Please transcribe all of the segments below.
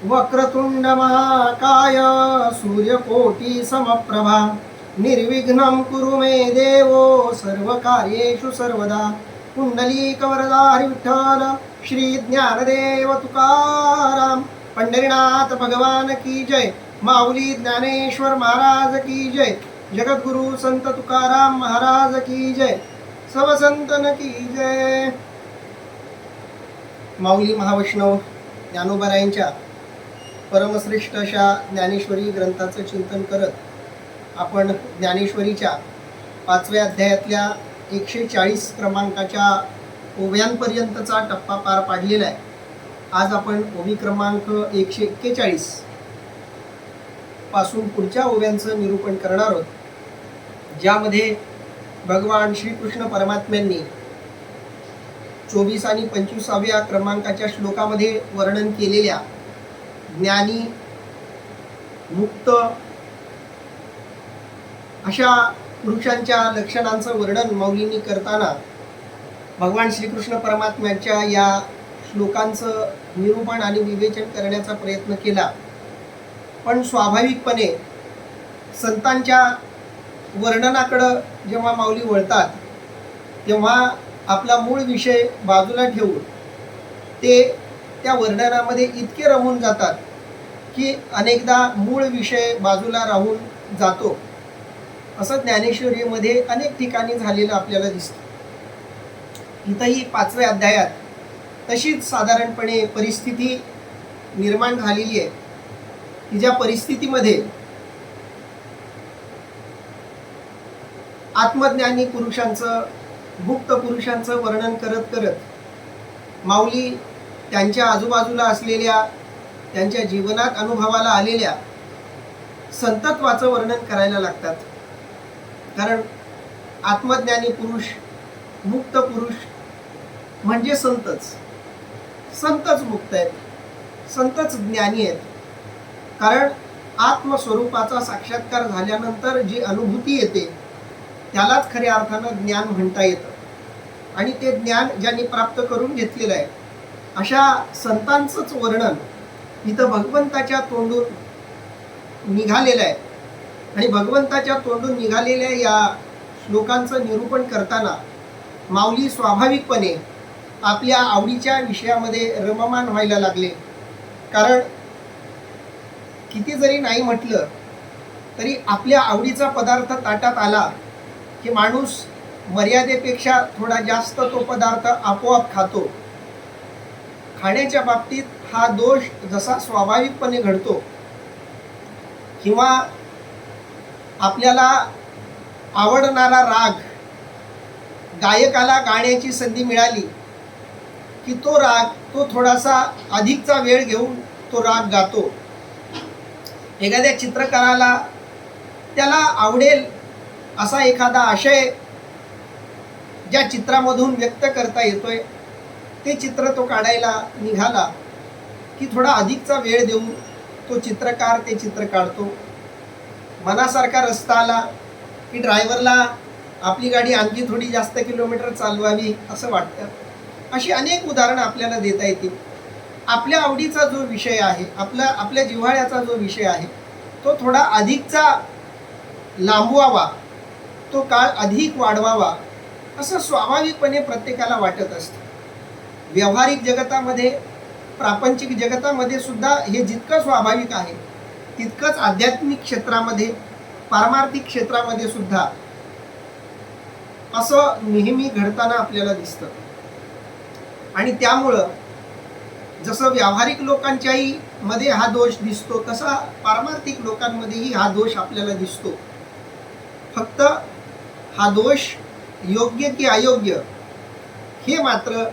वक्रतुंड महाकाय सूर्यकोटी समप्रभा निर्विघ्नं कुरु मे देवो सर्वकार्येषु सर्वदा कुंडलीकवरदारि विठ्ठल श्री ज्ञानदेव तुकाराम पंढरीनाथ भगवान की जय। माऊली ज्ञानेश्वर महाराज की जय। जगद्गुरु संत तुकाराम महाराज की जय। सब संतन की जय। माऊली महावैष्णव ज्ञानोबारायांच्या परमश्रेष्ठ अशा ज्ञानेश्वरी ग्रंथाचं चिंतन करत आपण ज्ञानेश्वरीच्या 5व्या अध्यायातल्या 140 क्रमांकाच्या ओव्यांपर्यंतचा टप्पा पार पाडलेला आहे। आज आपण ओवी क्रमांक 141 पासून पुढच्या ओव्यांचं निरूपण करणार आहोत, ज्यामध्ये भगवान श्रीकृष्ण परमात्म्यांनी 24 आणि 25व्या क्रमांकाच्या श्लोकामध्ये वर्णन केलेल्या ज्ञानी मुक्त अशा पुरुषांच्या लक्षणांचं वर्णन माऊलींनी करताना भगवान श्रीकृष्ण परमात्म्याच्या या श्लोकांचं निरूपण आणि विवेचन करण्याचा प्रयत्न केला। पण स्वाभाविकपणे संतांच्या वर्णनाकडं जेव्हा माऊली वळतात तेव्हा आपला मूळ विषय बाजूला ठेवून ते त्या वर्णनामध्ये इतके रमून जातात की अनेकदा मूळ विषय बाजूला राहून जातो। असं ज्ञानेश्वरीमध्ये अनेक ठिकाणी झालेलं आपल्याला दिसतं। इथंही 5व्या अध्यायात तशीच साधारणपणे परिस्थिती निर्माण झालेली आहे की ज्या परिस्थितीमध्ये आत्मज्ञानी पुरुषांचं मुक्त पुरुषांचं वर्णन करत करत माऊली त्यांच्या आजूबाजूला असलेल्या त्यांच्या जीवनात अनुभवाला आलेल्या संतत्वाचं वर्णन करायला लागतात। कारण आत्मज्ञानी पुरुष मुक्त पुरुष म्हणजे संतच मुक्त आहेत, संतच ज्ञानी आहेत। कारण आत्मस्वरूपाचा साक्षात्कार झाल्यानंतर जी अनुभूती येते त्यालाच खऱ्या अर्थानं ज्ञान म्हणता येतं आणि ते ज्ञान ज्यांनी प्राप्त करून घेतलेलं आहे अशा संतांचंच वर्णन इथं भगवंताच्या तोंडून निघालेलं आहे। आणि भगवंताच्या तोंडून निघालेल्या या श्लोकांचं निरूपण करताना माऊली स्वाभाविकपणे आपल्या आवडीच्या विषयामध्ये रममान व्हायला लागले। कारण किती जरी नाही म्हटलं तरी आपल्या आवडीचा पदार्थ ताटात आला की माणूस मर्यादेपेक्षा थोडा जास्त तो पदार्थ आपोआप खातो। खाण्याच्या बाबतीत हा दोष जसा स्वाभाविकपणे घडतो किंवा आपल्याला आवडणारा राग गायकाला गाण्याची संधी मिळाली की तो राग तो थोडासा अधिकचा वेळ घेऊन तो राग गातो। एखाद्या चित्रकाराला त्याला आवडेल असा एखादा आशय ज्या चित्रामधून व्यक्त करता येतोय ते चित्र तो काढायला निघाला की थोडा अधिकचा वेळ देऊन तो चित्रकार ते चित्र काढतो। मनासारखा रस्ता आला की ड्रायव्हरला आपली गाडी आणखी थोडी जास्त किलोमीटर चालवावी असं वाटतं। अशी अनेक उदाहरणं आपल्याला देता येतील। आपल्या आवडीचा जो विषय आहे, आपल्या जिव्हाळ्याचा जो विषय आहे तो थोडा अधिकचा लांबवावा, तो काळ अधिक वाढवावा असं स्वाभाविकपणे प्रत्येकाला वाटत असतं। व्यावहारिक जगतामध्ये, प्रापंचिक जगतामध्ये सुद्धा हे जितकं स्वाभाविक आहे तितकंच आध्यात्मिक क्षेत्रामध्ये, पारमार्थिक क्षेत्रामध्ये सुद्धा असं नेहमी घडताना आपल्याला दिसतं। आणि त्यामुळं जसं व्यावहारिक लोकांच्याही मध्ये हा दोष दिसतो तसा पारमार्थिक लोकांमध्येही हा दोष आपल्याला दिसतो। फक्त हा दोष योग्य की अयोग्य हे मात्र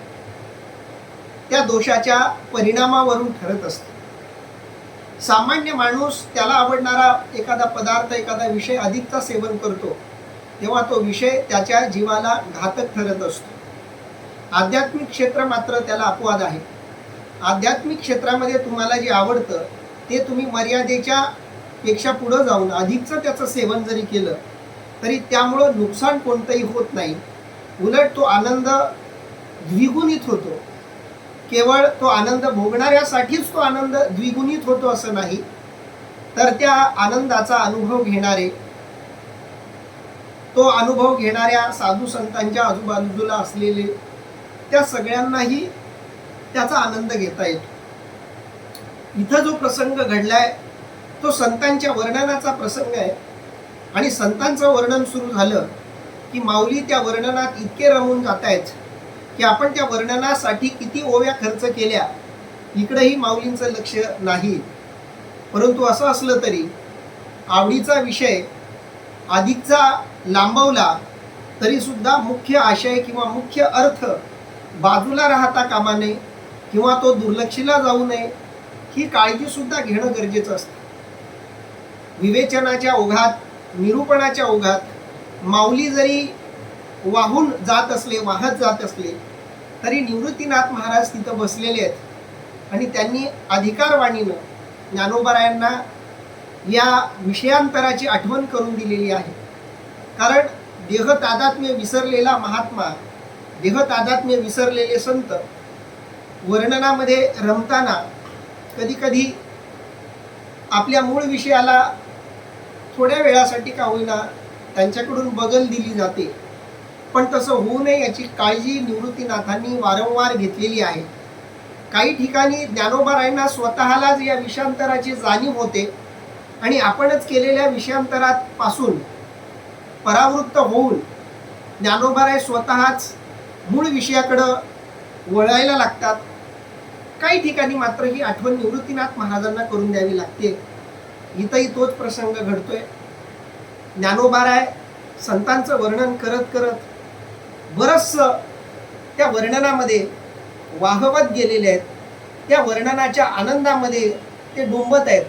त्या दोषाच्या परिणामावरून ठरत असतं। सामान्य माणूस त्याला आवडणारा एखादा पदार्थ, एखादा विषय अधिकचा सेवन करतो तेव्हा तो विषय त्याच्या जीवाला घातक ठरत असतो। आध्यात्मिक क्षेत्र मात्र त्याला अपवाद आहे। आध्यात्मिक क्षेत्रामध्ये तुम्हाला जे आवडतं ते तुम्ही मर्यादेच्या पेक्षा पुढे जाऊन अधिकचं त्याचं सेवन जरी केलं तरी त्यामुळं नुकसान कोणतंही होत नाही, उलट तो आनंद द्विगुणित होतो। केवळ तो आनंद भोगणाऱ्यासाठीच तो आनंद द्विगुणित होतो असं नाही, तर त्या आनंदाचा अनुभव घेणारे, तो अनुभव घेणाऱ्या साधू संतांच्या आजूबाजूला असलेले त्या सगळ्यांनाही त्याचा आनंद घेता येतो. इथं जो प्रसंग घडलाय तो संतांच्या वर्णनाचा प्रसंग आहे. आणि संतांचं वर्णन सुरू झालं की माऊली त्या वर्णनात इतके रमून जात आहेत की आपण त्या वर्णनासाठी किती ओव्या खर्च केल्या इकडेही माऊलींचं लक्ष नाही. परंतु असं असलं तरी आवडीचा विषय अधिकचा लांबवला तरी सुद्धा मुख्य आशय किंवा मुख्य अर्थ बाजूला राहता कामा नये किंवा तो दुर्लक्षिला जाऊ नये ही काळजी सुद्धा घेणं गरजेचं असतं. विवेचनाच्या ओघात, निरूपणाच्या ओघात माऊली जरी वाहून जात असले, वाहत जात असले तरी निवृत्तीनाथ महाराज तिथं बसलेले आहेत आणि त्यांनी अधिकारवाणीनं ज्ञानोबारायांना या विषयांतराची आठवण करून दिलेली आहे. कारण देहतादात्म्य विसरलेला महात्मा, देहतादात्म्य विसरलेले संत वर्णनामध्ये रमताना कधी कधी आपल्या मूळ विषयाला थोड्या वेळासाठी का होईना त्यांच्याकडून बगल दिली जाते. पण तसं होऊ नये याची काळजी निवृत्तीनाथांनी वारंवार घेतलेली आहे. काही ठिकाणी ज्ञानोबारायांना स्वतःलाच या विषयांतराची जाणीव होते आणि आपणच केलेल्या विषयांतरात पासून परावृत्त होऊन ज्ञानोबाराय स्वतःच मूळ विषयाकडं वळायला लागतात. काही ठिकाणी मात्र ही आठवण निवृत्तीनाथ महाराजांना करून द्यावी लागते. इथंही तोच प्रसंग घडतोय. ज्ञानोबाराय संतांचं वर्णन करत करत बरंचसं त्या वर्णनामध्ये वाहवत गेलेले आहेत. त्या वर्णनाच्या आनंदामध्ये ते डोंबत आहेत.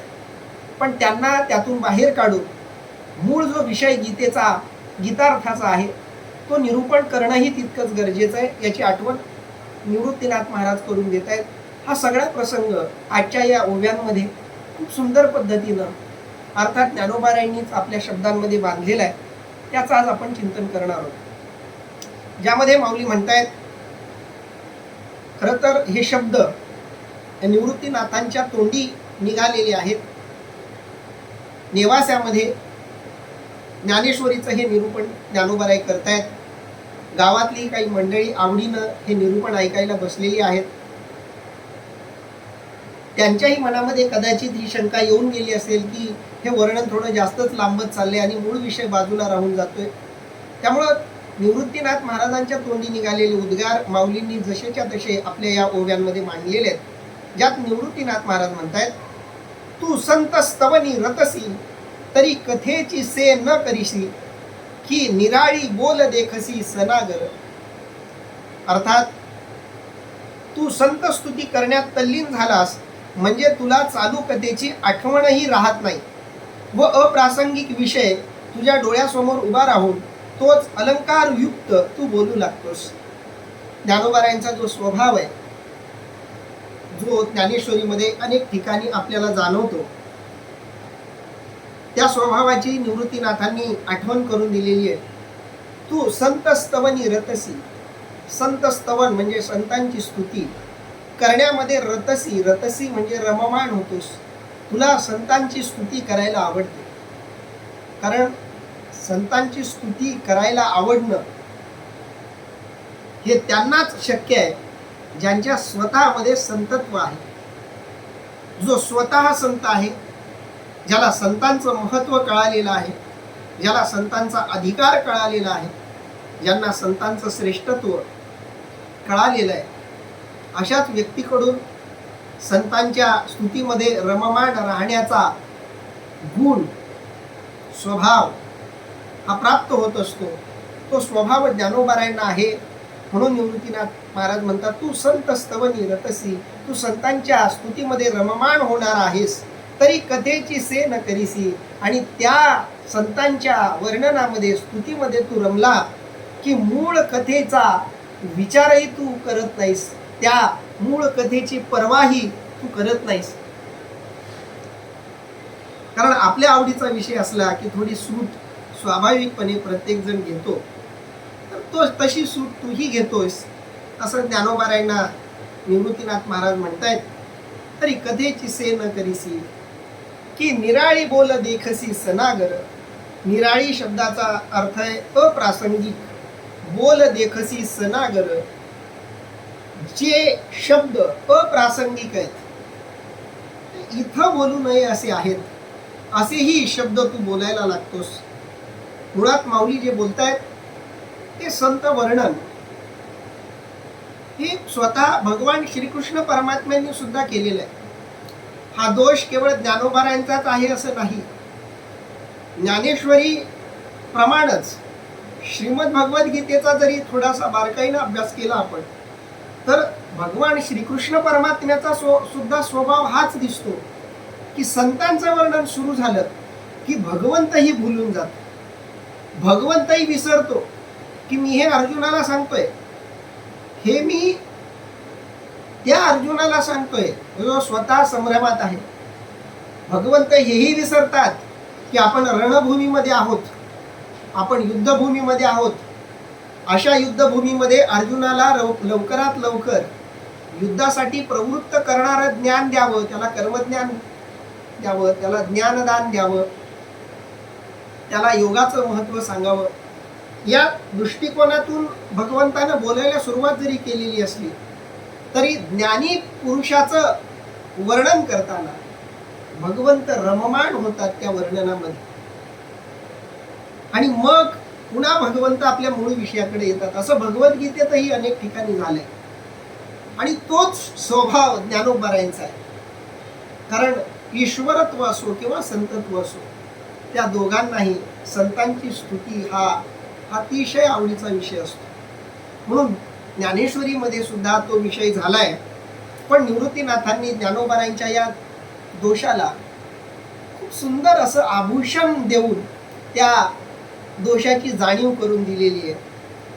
पण त्यांना त्यातून बाहेर काढून मूळ जो विषय गीतेचा, गीतार्थाचा आहे तो निरूपण करणंही तितकंच गरजेचं आहे याची आठवण निवृत्तीनाथ महाराज करून देत आहेत. हा सगळा प्रसंग आजच्या या ओव्यांमध्ये खूप सुंदर पद्धतीनं अर्थात ज्ञानोबारायांनीच आपल्या शब्दांमध्ये बांधलेला आहे. त्याचं आज आपण चिंतन करणार आहोत. ज्यामध्ये माऊली म्हणतायत, खरं तर हे शब्द निवृत्तीनाथांच्या तोंडी निघालेले आहेत. नेवास्यामध्ये ज्ञानेश्वरीचं हे निरूपण ज्ञानोबाराय करतायत. गावातली काही मंडळी आवडीनं हे निरूपण ऐकायला बसलेली आहेत. त्यांच्याही मनामध्ये कदाचित ही शंका येऊन गेली असेल की हे वर्णन थोडं जास्तच लांबत चाललंय आणि मूळ विषय बाजूला राहून जातोय. त्यामुळं निवृत्तीनाथ महाराजांच्या तोंडी निघालेले उद्गार माऊलींनी जसेच्या तसे आपल्या या ओव्यांमध्ये मांडलेले आहेत. ज्यात निवृत्तीनाथ महाराज म्हणतायत, तू संत स्तवनी रतसी तरी कथेची से न करीसी की निराळी बोल देखसी सनागर. अर्थात तू संत स्तुती करण्यात तल्लीन झालास म्हणजे तुला चालू कथेची आठवणही राहत नाही व अप्रासंगिक विषय तुझ्या डोळ्यासमोर उभा राहून तोच अलंकार युक्त तू बोलू लागतोस. ज्ञानोबारायांचा जो स्वभाव आहे, जो ज्ञानेश्वरीमध्ये अनेक ठिकाणी आपल्याला जाणवतो, त्या स्वभावाची निवृत्तीनाथांनी आठवण करून दिलेली आहे. तू संत स्तवनी रतसी. संत स्तवन म्हणजे संतांची स्तुती करण्यामध्ये रतसी, रतसी म्हणजे रममाण होतोस. तुला संतांची स्तुती करायला आवडते. कारण संतांची स्तुती करायला आवडणं हे त्यांनाच शक्य आहे ज्यांच्या स्वतःमध्ये संतत्व आहे. जो स्वतः संत आहे, ज्याला संतांचं महत्त्व कळालेलं आहे, ज्याला संतांचा अधिकार कळालेला आहे, ज्यांना संतांचं श्रेष्ठत्व कळालेलं आहे, अशाच व्यक्तीकडून संतांच्या स्तुतीमध्ये रममाण राहण्याचा गुण, स्वभाव हा प्राप्त होत असतो. तो स्वभाव ज्ञानोबारायांना आहे. म्हणून निवृत्तीनाथ महाराज म्हणतात, तू संत स्तवनी रतसी. तू संतांच्या स्तुतीमध्ये रममाण होणार आहेस तरी कथेची से न करीसी. आणि त्या संतांच्या वर्णनामध्ये, स्तुतीमध्ये तू रमला की मूळ कथेचा विचारही तू करत नाहीस, त्या मूळ कथेची पर्वाही तू करत नाहीस. कारण आपल्या आवडीचा विषय असला की थोडी सूट स्वाभाविकपणे प्रत्येक जण घेतो. तर तो तशी सूट तूही घेतोयस असं ज्ञानोबारायांना निवृत्तीनाथ महाराज म्हणतायत, तरी कधेची से न करीसी, की निराळी बोल देखसी सनागर. निराळी शब्दाचा अर्थ आहे अप्रासंगिक. बोल देखसी सनागर, जे शब्द अप्रासंगिक आहेत, इथं बोलू नये असे आहेत, असेही शब्द तू बोलायला लागतोस. मुळात माऊली जे बोलतायत ते संत वर्णन हे स्वतः भगवान श्रीकृष्ण परमात्म्यांनी सुद्धा केलेलं आहे. हा दोष केवळ ज्ञानोबारायांचाच आहे असं नाही. ज्ञानेश्वरी प्रमाणच श्रीमद भगवद्गीतेचा जरी थोडासा बारकाईनं अभ्यास केला आपण, तर भगवान श्रीकृष्ण परमात्म्याचा सुद्धा स्वभाव हाच दिसतो की संतांचं वर्णन सुरू झालं की भगवंतही भुलून जातो, भगवंतही विसरतो की मी हे अर्जुनाला सांगतोय, हे मी त्या अर्जुनाला सांगतोय जो स्वतः संभ्रमात आहे. भगवंत हेही विसरतात की आपण रणभूमीमध्ये आहोत, आपण युद्धभूमीमध्ये आहोत. अशा युद्धभूमीमध्ये अर्जुनाला लवकरात लवकर युद्धासाठी प्रवृत्त करणारं ज्ञान द्यावं, त्याला कर्मज्ञान द्यावं, त्याला ज्ञानदान द्यावं, त्याला योगाचं महत्त्व सांगावं. या दृष्टिकोनातून भगवंतानं बोलायला सुरुवात जरी केलेली असली तरी ज्ञानी पुरुषाचं वर्णन करताना भगवंत रममाण होतात त्या वर्णनामध्ये, आणि मग पुन्हा भगवंत आपल्या मूळ विषयाकडे येतात. असं भगवद्गीतेतही अनेक ठिकाणी झालंय. आणि तोच स्वभाव ज्ञानोबारायांचा आहे. कारण ईश्वरत्व असो किंवा संतत्व असो, त्या दोघांनाही संतांची स्तुती हा अतिशय आवडीचा विषय असतो. म्हणून ज्ञानेश्वरीमध्ये सुद्धा तो विषय झालाय. पण निवृत्तीनाथांनी ज्ञानोबारायांच्या या दोषाला खूप सुंदर असं आभूषण देऊन त्या दोषाची जाणीव करून दिलेली आहे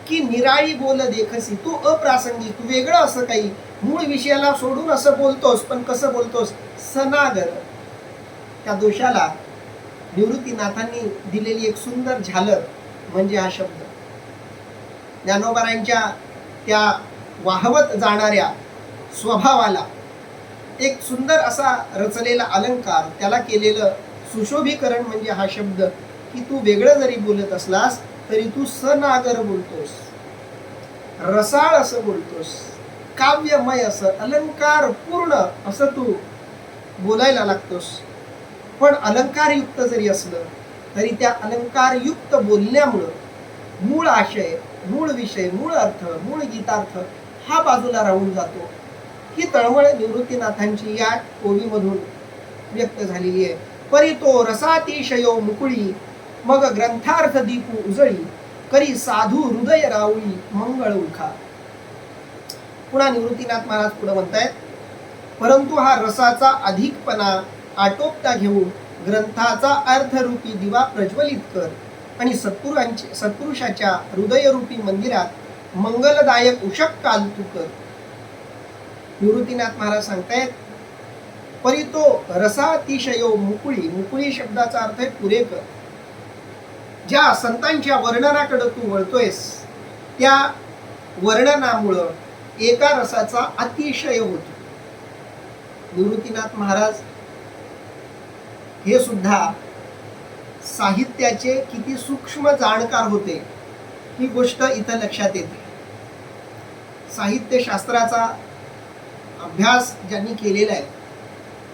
की निराळी बोल देखसी, तू अप्रासंगिक, तू वेगळं असं काही मूळ विषयाला सोडून असं बोलतोस. पण कसं बोलतोस? सनागर. त्या दोषाला निवृत्तीनाथांनी दिलेली एक सुंदर झालर म्हणजे हा शब्द. ज्ञानोबारायांच्या त्या वाहवत जाणाऱ्या स्वभावाला एक सुंदर असा रचलेला अलंकार, त्याला केलेलं सुशोभीकरण म्हणजे हा शब्द की तू वेगळं जरी बोलत असलास तरी तू सनागर बोलतोस, रसाळ असं बोलतोस, काव्यमय असं, अलंकार पूर्ण असं तू बोलायला लागतोस. पण अलंकारयुक्त जरी असलं तरी त्या अलंकारयुक्त बोलण्यामुळं मूळ आशय, मूळ विषय, मूळ अर्थ, मूळ गीतार्थ हा बाजूला राहून जातो. ही तळमळ निवृत्तीनाथांची या ओळीमधून व्यक्त झालेली आहे. परी तो रसातिशयो मुकुळी, मग ग्रंथार्थ दीपू उजळी, करी साधू हृदय राऊळी मंगळ उखा. पुन्हा निवृत्तीनाथ महाराज पुढे म्हणतायत, परंतु हा रसाचा अधिकपणा आटोपता घेऊन ग्रंथाचा अर्थरूपी दिवा प्रज्वलित कर आणि सत्पुरुषाच्या हृदयरूपी मंदिरात मंगलदायक उषक काल तू कर. निवृत्तीनाथ महाराज सांगतायत, परी तो रसातिशयो मुकुळी, मुकुळी शब्दाचा अर्थ आहे पुरेकर. ज्या संतांच्या वर्णनाकडे तू वळतोयस त्या वर्णनामुळं एका रसाचा अतिशय होतो. निवृत्तीनाथ महाराज हे सुद्धा साहित्याचे किती सूक्ष्म जाणकार होते ही गोष्ट इथं लक्षात येते. साहित्यशास्त्राचा अभ्यास ज्यांनी केलेला आहे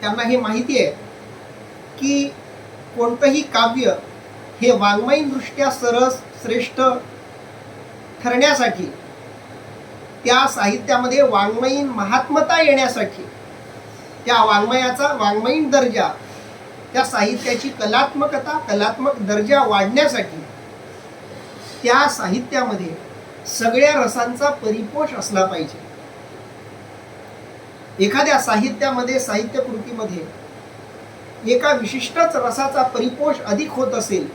त्यांना हे माहिती आहे की कोणतंही काव्य हे वाङ्मयीन दृष्ट्या सरस श्रेष्ठ ठरण्यासाठी, त्या साहित्यामध्ये वाङ्मयीन महात्मता येण्यासाठी, त्या वाङ्मयाचा वाङ्मयीन दर्जा, त्या साहित्याची कलात्मकता, कलात्मक दर्जा वाढण्यासाठी त्या साहित्यामध्ये सगळ्या रसांचा परिपोष असला पाहिजे. एखाद्या साहित्यामध्ये, साहित्य कृतीमध्ये एका विशिष्टच रसाचा परिपोष अधिक होत असेल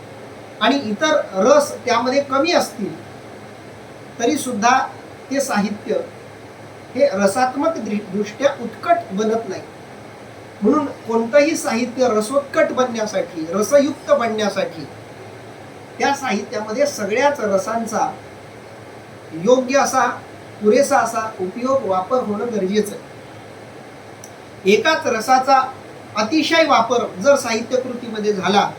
आणि इतर रस त्यामध्ये कमी असतील तरी सुद्धा ते साहित्य हे रसात्मक दृष्ट्या उत्कट बनत नाही. म्हणून कोणतंही साहित्य रसोत्कट बनण्यासाठी, रसयुक्त बनण्यासाठी त्या साहित्यामध्ये सगळ्याच रसांचा योग्य असा पुरेसा असा उपयोग वापर होणं गरजेचं आहे. एकाच रसाचा अतिशय वापर जर साहित्यकृतीमध्ये झाला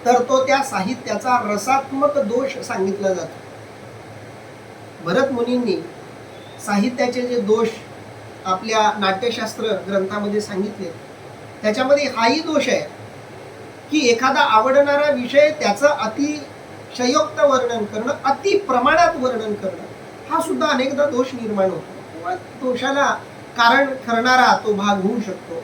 तर तो त्या साहित्याचा रसात्मक दोष सांगितला जातो. भरत मुनींनी साहित्याचे जे दोष आपल्या नाट्यशास्त्र ग्रंथामध्ये सांगितले त्याच्यामध्ये हाही दोष आहे की एखादा आवडणारा विषय त्याचं अतिशयोक्त वर्णन करणं, अति प्रमाणात वर्णन करणं हा सुद्धा अनेकदा दोष निर्माण होतो किंवा दोषाला कारण ठरणारा तो भाग होऊ शकतो.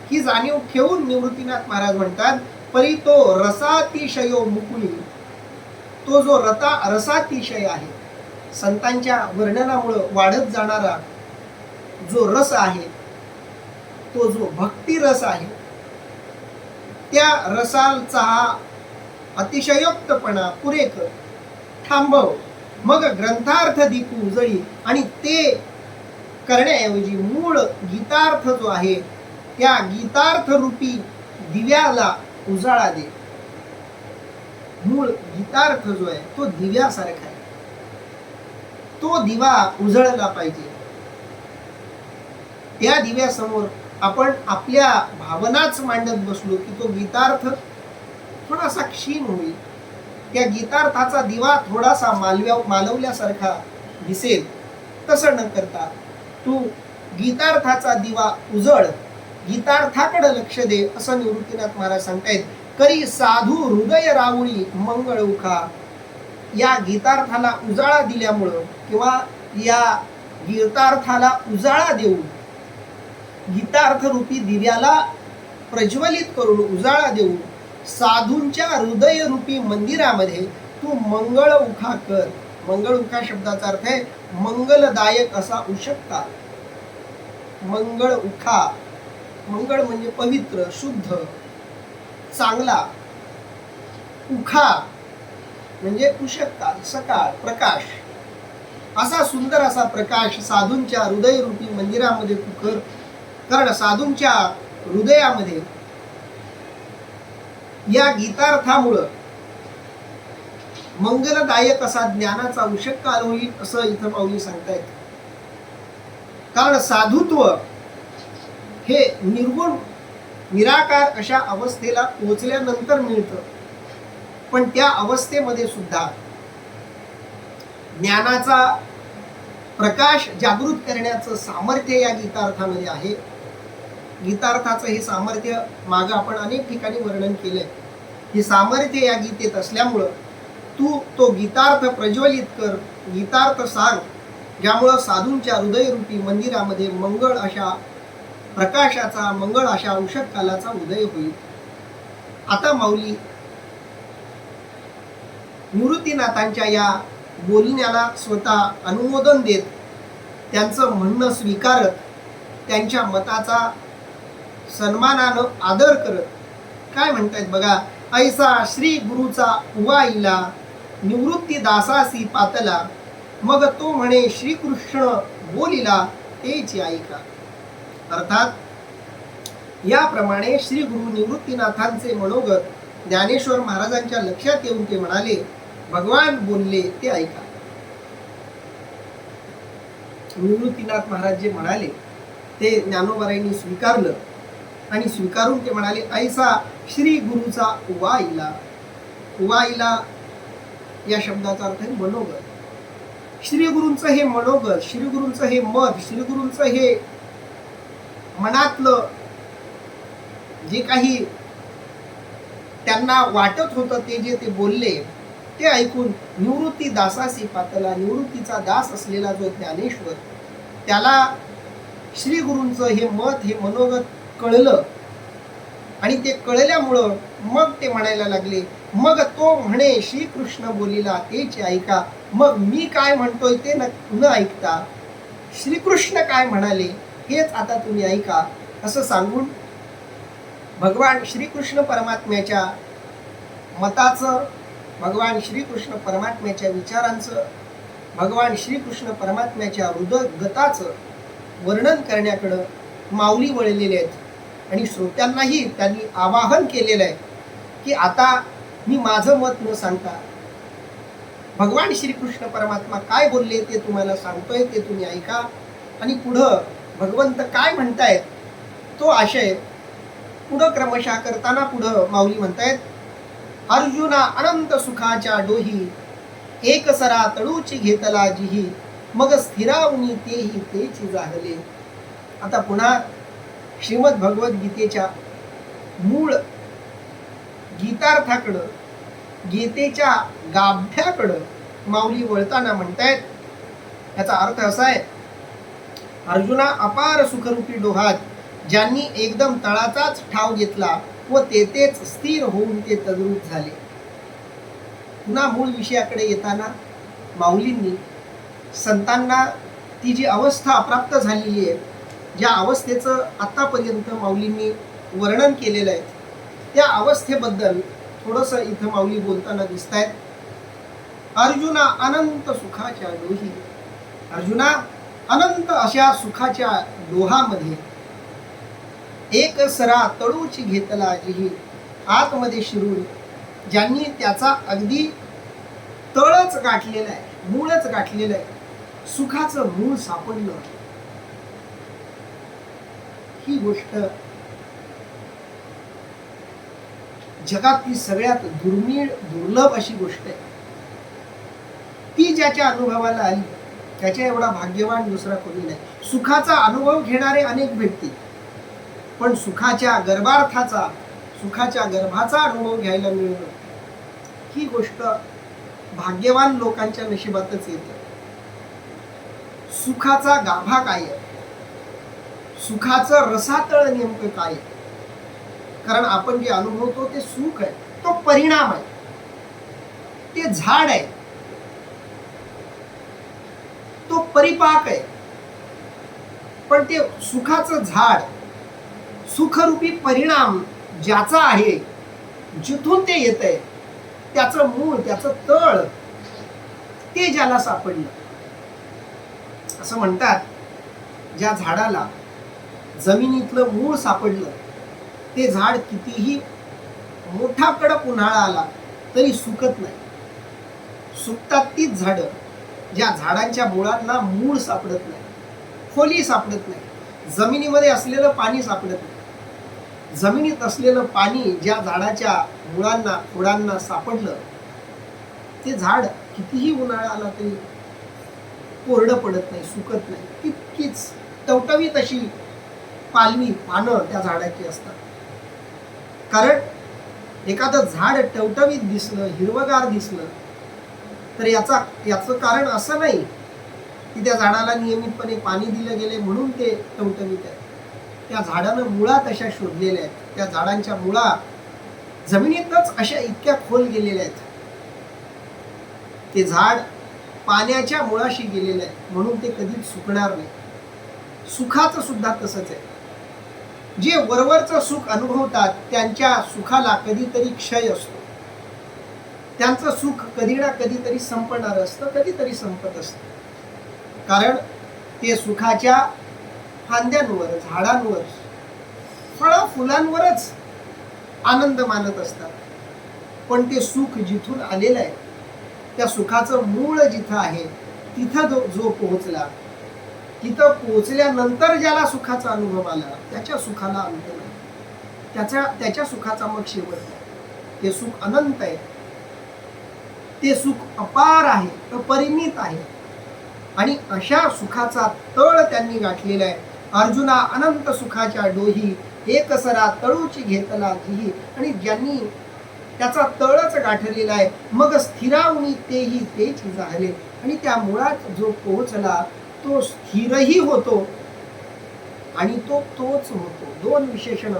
ही जाणीव ठेवून निवृत्तीनाथ महाराज म्हणतात, परी तो रसातिशयो मुकुळी, तो जो रसातिशय आहे, संतांच्या वर्णनामुळे वाढत जाणारा जो रस आहे, तो जो भक्ती रस आहे, त्या रसाचा हा अतिशयोक्तपणा पुरे कर, थांबव, मग ग्रंथार्थ दीपू उजळी. आणि ते करण्याऐवजी मूळ गीतार्थ जो आहे त्या गीतार्थ रूपी दिव्याला उजाळा दे. मूळ गीतार्थ जो आहे तो दिव्यासारखा आहे, तो दिवा उजळला पाहिजे. त्या दिव्यासमोर आपण आपल्या भावनाच मांडत बसलो की तो गीतार्थ थोडासा क्षीण होईल, त्या गीतार्थाचा दिवा थोडासा मालवल्यासारखा दिसेल. तसं न करता तू गीतार्थाचा दिवा उजळ, गीतार्थाकडे लक्ष दे, असं निवृत्तीनाथ महाराज सांगतायत. करी साधू हृदय रावळी मंगळ उखा. या गीतार्थाला उजाळा दिल्यामुळं किंवा या गीतार्थाला उजाळा देऊन, गीतार्थ रूपी दिव्याला प्रज्वलित करून उजाळा देऊन साधूंच्या हृदय रूपी मंदिरामध्ये तू मंगळ उखा कर. मंगळ उखा शब्दाचा अर्थ आहे मंगलदायक असा उशक्का. मंगळ उखा, मंगळ म्हणजे पवित्र, शुद्ध, चांगला. उखा म्हणजे उशक्का, सकाळ, प्रकाश. असा सुंदर असा प्रकाश साधूंच्या हृदय रूपी मंदिरामध्ये तू कर. कारण साधूंच्या हृदयामध्ये या गीतार्थामुळं मंगलदायक असा ज्ञानाचा उशक्का होईल, असं इथं माऊली सांगतायत. कारण साधुत्व हे निर्गुण निराकार अशा अवस्थेला पोहोचल्यानंतर मिळतं, पण त्या अवस्थेमध्ये सुद्धा ज्ञानाचा प्रकाश जागृत करण्याचं सामर्थ्य या गीतार्थामध्ये आहे. गीतार्थाचं हे सामर्थ्य मागं आपण अनेक ठिकाणी वर्णन केलंय. हे सामर्थ्य या गीतेत असल्यामुळं तू तो गीतार्थ प्रज्वलित कर, गीतार्थ सांग, ज्यामुळं साधूंच्या हृदयरूपी मंदिरामध्ये मंगळ अशा प्रकाशाचा, मंगळ अशा उषःकालाचा उदय होईल. आता माऊली निवृत्तीनाथांच्या या बोलण्याला स्वतः अनुमोदन देत, त्यांचं म्हणणं स्वीकारत, त्यांच्या मताचा सन्मानानं आदर करत काय म्हणतायत बघा. ऐसा श्री गुरुचा उवाईला निवृत्ती दासासी पातला, मग तो म्हणे श्रीकृष्ण बोलिला तेच ऐका. अर्थात याप्रमाणे श्री गुरु निवृत्तीनाथांचे मनोगत ज्ञानेश्वर महाराजांच्या लक्षात येऊन ते म्हणाले, भगवान बोलले ते ऐका. निवृत्तीनाथ महाराज जे म्हणाले ते ज्ञानोबारायांनी स्वीकारलं आणि स्वीकारून ते म्हणाले, ऐसा श्री गुरुचा उवाईला. उवाईला या शब्दाचा अर्थ आहे मनोगत. श्री गुरूंचं हे मनोगत, श्री गुरूंचं हे मत, श्री गुरूंचं हे मनातलं जे काही त्यांना वाटत होतं ते जे ते बोलले ते ऐकून निवृत्ती दासासी पातला, निवृत्तीचा दास असलेला जो ज्ञानेश्वर, त्याला श्री गुरूंचं हे मत, हे मनोगत कळलं. आणि ते कळल्यामुळं मग ते म्हणायला लागले, मग तो म्हणे श्रीकृष्ण बोलिला तेच ऐका. मग मी काय म्हणतोय ते न ऐकता श्रीकृष्ण काय म्हणाले हेच आता तुम्ही ऐका, असं सांगून भगवान श्रीकृष्ण परमात्म्याच्या मताचं, भगवान श्रीकृष्ण परमात्म्याच्या विचारांचं, भगवान श्रीकृष्ण परमात्म्याच्या हृदयगताचं वर्णन करण्याकडं माऊली वळलेले आहेत. आणि श्रोत्यांनाही त्यांनी आवाहन केलेलं आहे की आता मी माझं मत न सांगता भगवान श्रीकृष्ण परमात्मा काय बोलले ते तुम्हाला सांगतोय, ते तुम्ही ऐका. आणि पुढं भगवंत काय म्हणतायत तो आशय पुढं क्रमशः करताना पुढं माऊली म्हणतायत, अर्जुना अनंत सुखाच्या डोही, एक सरा तळूची घेतला जिही, मग स्थिरावनी तेही तेची जाहले. आता पुन्हा श्रीमद भगवद्गीतेच्या मूळ गीतार्थाकडं, गीतेच्या गाभ्याकडं माऊली वळताना म्हणतायत, याचा अर्थ असा आहे, अर्जुना अपार सुखरूपी डोहात ज्यांनी एकदम तळाचाच ठाव घेतला व तेथेच स्थिर होऊन ते तद्रूप झाले. पुन्हा मूळ विषयाकडे येताना माऊलींनी संतांना ती जी अवस्था अप्राप्त झालेली आहे, ज्या अवस्थेचं आतापर्यंत माऊलींनी वर्णन केलेलं आहे, त्या अवस्थेबद्दल थोडंसं इथं माऊली बोलताना दिसत आहेत. अर्जुना अनंत सुखाच्या डोही, अर्जुना अनंत अशा सुखाच्या डोहामध्ये एक सरा तळूची घेतला जिही, आतमध्ये शिरून ज्यांनी त्याचा अगदी तळच गाठलेला आहे, मूळच गाठलेलं आहे, सुखाचं मूळ सापडलं. ही गोष्ट जगातली सगळ्यात दुर्मिळ दुर्लभ अशी गोष्ट आहे. ती ज्याच्या अनुभवाला आली त्याच्या एवढा भाग्यवान दुसरा कोणी नाही. सुखाचा अनुभव घेणारे अनेक भेटतील, पण सुखाच्या गर्भार्थाचा, सुखाच्या गर्भाचा अनुभव घ्यायला मिळणं ही गोष्ट भाग्यवान लोकांच्या नशिबातच येते. सुखाचा गाभा काय आहे, सुखाचं रसातळ नेमकं काय आहे? कारण आपण जे अनुभवतो ते सुख आहे, तो परिणाम आहे, ते झाड आहे, तो परिपाक आहे. पण ते सुखाचं झाड, सुखरूपी परिणाम ज्याचा आहे, जिथून ते येत आहे, त्याचं मूळ, त्याचं तळ, ते ज्याला सापडलं. असं म्हणतात, ज्या झाडाला जमिनीतलं मूळ सापडलं, ते झाड कितीही मोठा कडक उन्हाळा आला तरी सुकत नाही. सुकतात तीच झाडं ज्या झाडांच्या मुळांना मूळ सापडत नाही, खोली सापडत नाही, जमिनीमध्ये असलेलं पाणी सापडत नाही. जमिनीत असलेलं पाणी ज्या झाडाच्या मुळांना, खोडांना सापडलं, ते झाड कितीही उन्हाळा आला तरी कोरडं पडत नाही, सुकत नाही. तितकीच टवटवीत अशी पालवी, पानं त्या झाडाची असतात. कारण एखादं झाड टवटवीत दिसलं, हिरवगार दिसलं, तर याचं कारण असं नाही की त्या झाडाला नियमितपणे पाणी दिलं गेले म्हणून ते टवटवीत आहे. त्या झाडानं मुळा तशा शोधलेल्या आहेत, त्या झाडांच्या मुळा जमिनीतच अशा इतक्या खोल गेलेल्या आहेत. ते झाड पाण्याच्या मुळाशी गेलेलं आहे म्हणून ते कधीच सुकणार नाही. सुखाचं सुद्धा तसंच आहे. जे वरवरचं सुख अनुभवतात त्यांच्या सुखाला कधीतरी क्षय असतो. त्यांचं सुख कधी ना कधीतरी संपणार असतं, कधीतरी संपत असतं. कारण ते सुखाच्या फांद्यांवर, झाडांवर, फळं फुलांवरच आनंद मानत असतात. पण ते सुख जिथून आलेलं आहे, त्या सुखाचं मूळ जिथं आहे, तिथं जो पोहोचला, तिथं पोहोचल्यानंतर ज्याला सुखाचा अनुभव आला, त्याच्या सुखाला अंत नाही, त्याच्या सुखाचा मग शेवट नाही. ते सुख अनंत आहे, ते सुख अपार आहे, अपरिमित आहे. आणि अशा सुखाचा तळ त्यांनी गाठलेला आहे. अर्जुना अनंत सुखाच्या डोही, एक सरा तळूची घेतला जिही. आणि ज्यांनी त्याचा तळच गाठलेला आहे, मग स्थिरावनी तेही तेची जाहले. आणि त्या मुळात जो पोहोचला तो स्थिरही होतो आणि तो तोच होतो. दोन विशेषण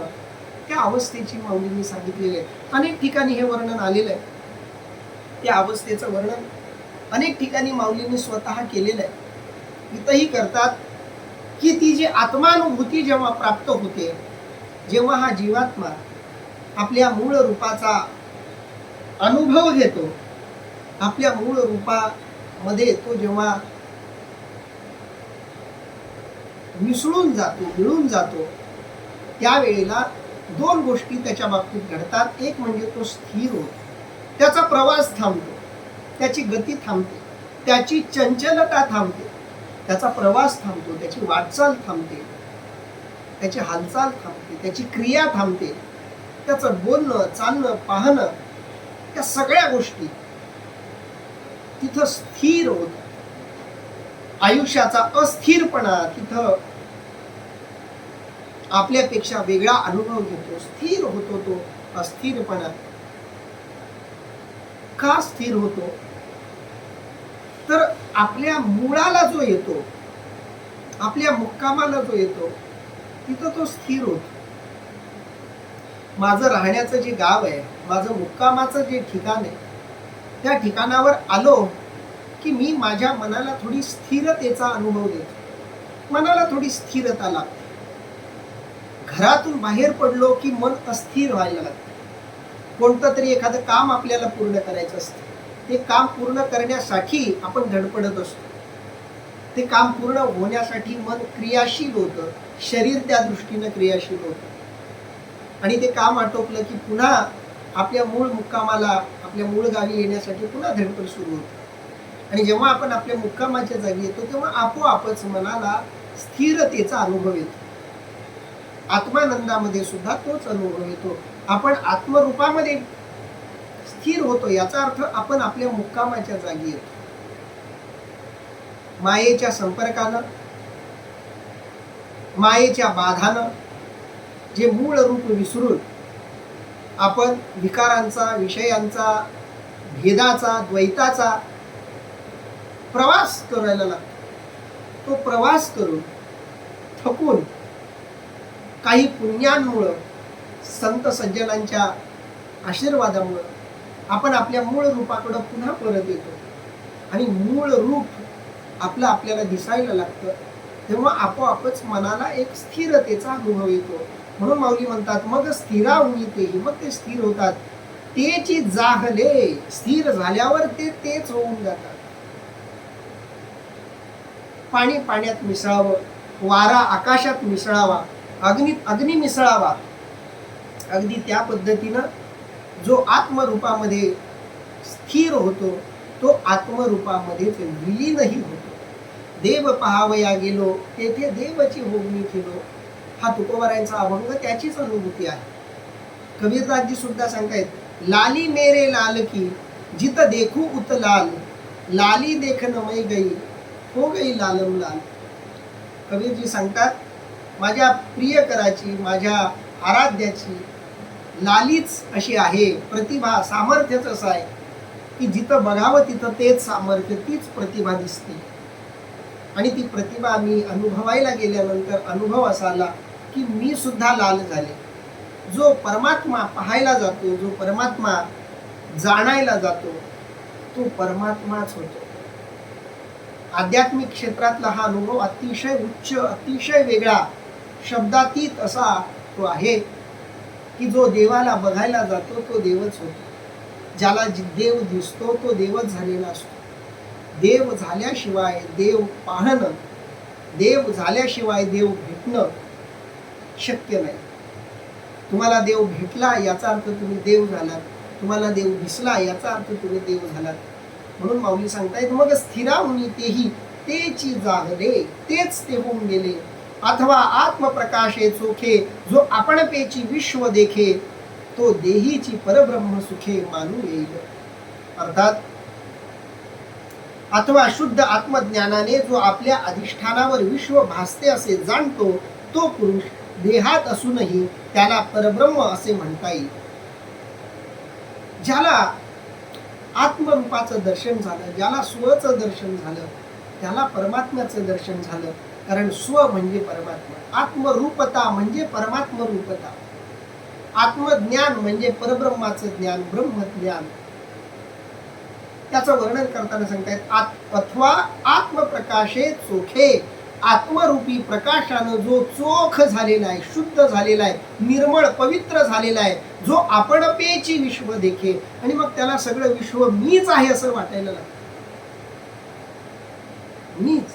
त्या अवस्थेची माऊलींनी सांगितलेली आहे. अनेक ठिकाणी हे वर्णन आलेलं आहे. त्या अवस्थेचं वर्णन अनेक ठिकाणी माऊलींनी स्वतः केलेलं आहे. इथंही करतात की ती जी आत्मानुभूती जेव्हा प्राप्त होते, जेव्हा हा जीवात्मा आपल्या मूळ रूपाचा अनुभव घेतो, आपल्या मूळ रूपामध्ये तो जेव्हा मिसळून जातो, मिळून जातो, त्यावेळेला दोन गोष्टी त्याच्या बाबतीत घडतात. एक म्हणजे तो स्थिर होतो, त्याचा प्रवास थांबतो, त्याची गती थांबते, त्याची चंचलता थांबते, त्याचा प्रवास थांबतो, त्याची वाटचाल थांबते, त्याची हालचाल थांबते, त्याची क्रिया थांबते, त्याचं बोलणं चालणं पाहणं, त्या सगळ्या गोष्टी तिथं स्थिर होतात. आयुष्याचा अस्थिरपणा तिथं आपल्यापेक्षा वेगळा अनुभव घेतो, स्थिर होतो. तो अस्थिरपणा का स्थिर होतो? तर आपल्या मुळाला जो येतो, आपल्या मुक्कामाला जो येतो, तिथं तो स्थिर होतो. माझं राहण्याचं जे गाव आहे, माझं मुक्कामाचं जे ठिकाण आहे, त्या ठिकाणावर आलो की मी माझ्या मनाला थोडी स्थिरतेचा अनुभव देतो, मनाला थोडी स्थिरता लागते. घरातून बाहेर पडलो की मन अस्थिर व्हायला लागतं. कोणतं तरी एखादं काम आपल्याला पूर्ण करायचं असतं, ते काम पूर्ण करण्यासाठी आपण धडपडत असतो. ते काम पूर्ण होण्यासाठी मन क्रियाशील होतं, शरीर त्या दृष्टीनं क्रियाशील होतं. आणि ते काम आटोपलं की पुन्हा आपल्या मूळ मुक्कामाला, आपल्या मूळ गावी येण्यासाठी पुन्हा धडपड सुरू होते. आणि जेव्हा आपण आपल्या मुक्कामाच्या जागी येतो तेव्हा आपोआपच मनाला स्थिरतेचा अनुभव येतो. आत्मानंदामध्ये सुद्धा तोच अनुभव येतो. आपण आत्मरूपामध्ये स्थिर होतो, याचा अर्थ आपण आपल्या मुक्कामाच्या जागी येतो. मायेच्या संपर्कानं, मायेच्या बाधानं जे मूळ रूप विसरून आपण विकारांचा, विषयांचा, भेदाचा, द्वैताचा प्रवास करायला लागतो. तो प्रवास करून थकून काही पुण्यांमुळं, संत सज्जनांच्या आशीर्वादामुळं आपण आपल्या मूळ रूपाकडं पुन्हा परत येतो. आणि मूळ रूप आपलं आपल्याला दिसायला लागतं. तेव्हा आपोआपच मनाला एक स्थिरतेचा अनुभव येतो. म्हणून माऊली म्हणतात, मग स्थिरावून तेही, मग ते स्थिर होतात. तेची जाहले, स्थिर झाल्यावर ते तेच होऊन जातात. पाणी पाण्यात मिसळावं, वारा आकाशात मिसळावा, अग्नीत अग्नी मिसळावा. अगदी त्या पद्धतीनं जो आत्मरूपामध्ये स्थिर होतो तो आत्मरूपामध्येच विलीनही होतो. देव पहावया गेलो, तेथे देवची होगणी केलो. हा तुकोबारायांचा अभंग त्याचीच अनुभूती आहे. कबीरदासजी सुद्धा सांगतायत, लाली मेरे लाल की जित देखू उत लाल, लाली देखन मै गई हो गई लालम लाल. कबीरजी सांगतात, माझ्या प्रियकराची, माझ्या आराध्याची लालीच अशी आहे, प्रतिभा, सामर्थ्यच असं आहे की जिथं बघावं तिथं तेच सामर्थ्य, तीच प्रतिभा दिसते. आणि ती प्रतिभा मी अनुभवायला गेल्यानंतर अनुभव असा आला की मी सुद्धा लाल झाले. जो परमात्मा पाहायला जातो, जो परमात्मा जाणायला जातो, तो परमात्माच होतो. आध्यात्मिक क्षेत्रातला हा अनुभव अतिशय उच्च, अतिशय वेगळा, शब्दातीत असा तो आहे की जो देवाला बघायला जातो तो देवच होतो. ज्याला देव दिसतो तो देवच झालेला असतो. देव झाल्याशिवाय देव पाहणं, देव झाल्याशिवाय देव भेटणं शक्य नाही. तुम्हाला देव भेटला याचा अर्थ तुम्ही देव झालात, तुम्हाला देव दिसला याचा अर्थ तुम्ही देव झालात. म्हणून माऊली सांगतायत, मग स्थिरावून तेही तेची जागले, तेच ते होऊन गेले. अथवा आत्मप्रकाशे चोखे, जो आपण पेची विश्व देखे, तो देहीची परब्रह्म सुखे मानू येईल. अर्थात अथवा शुद्ध आत्मज्ञानाने जो आपल्या अधिष्ठानावर विश्व भासते असे जाणतो, तो पुरुष देहात असूनही त्याला परब्रह्म असे म्हणता येईल. ज्याला आत्मरूपाचं दर्शन झालं, ज्याला स्वचं दर्शन झालं, त्याला परमात्म्याचं दर्शन झालं. कारण स्व म्हणजे परमात्मा, आत्मरूपता म्हणजे परमात्म रूपता, आत्मज्ञान म्हणजे परब्रह्माचं ज्ञान, ब्रह्मज्ञान. त्याचं वर्णन करताना सांगतायत, अथवा आत्मप्रकाशे चोखे, आत्मरूपी प्रकाशानं जो चोख झालेला आहे, शुद्ध झालेला आहे, निर्मळ पवित्र झालेला आहे, जो आपणपेची विश्व देखे. आणि मग त्याला सगळं विश्व मीच आहे असं वाटायला लागतं. मीच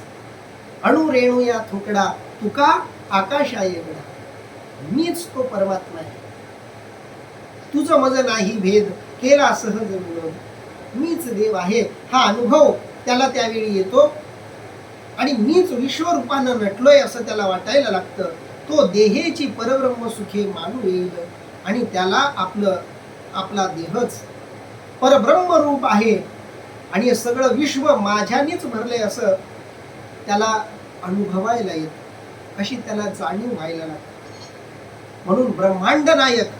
अणु रेणू या थोकडा, तुका आकाशा येगडा. मीच तो परमात्मा आहे. तुझं मज नाही भेद, केला सहज विनोद. मीच देव आहे हा अनुभव त्याला त्यावेळी येतो आणि मीच विश्वरूपानं नटलोय असं त्याला वाटायला लागतं. तो देहेची परब्रह्म सुखे मानू येईल आणि त्याला आपला देहच परब्रह्म रूप आहे आणि हे सगळं विश्व माझ्यानेच भरलंय असं त्याला अनुभवायला येत, अशी त्याला जाणीव व्हायला लागते. म्हणून ब्रह्मांड नायक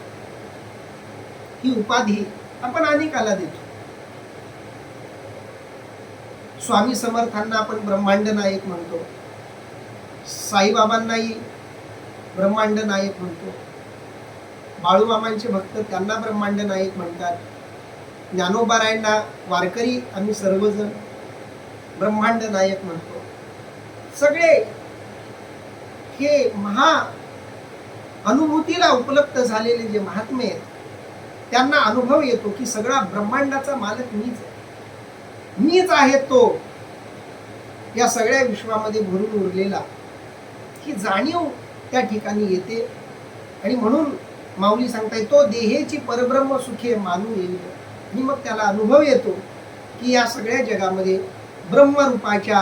ही उपाधी आपण अनेकाला देतो. स्वामी समर्थांना आपण ब्रह्मांड नायक म्हणतो, साईबाबांनाही ब्रह्मांड नायक म्हणतो, बाळूमामांचे भक्त त्यांना ब्रह्मांड नायक म्हणतात, ज्ञानोबारायांना वारकरी आम्ही सर्वजण ब्रह्मांड नायक म्हणतो. सगळे हे महा अनुभूतीला उपलब्ध झालेले जे महात्मे आहेत त्यांना अनुभव येतो की सगळा ब्रह्मांडाचा मालक मीच आहे तो या सगळ्या विश्वामध्ये भरून उरलेला, ही जाणीव त्या ठिकाणी येते. आणि म्हणून माऊली सांगताय तो देहेची परब्रह्म सुखे मानू येईल. आणि मग त्याला अनुभव येतो की या सगळ्या जगामध्ये ब्रह्मरूपाच्या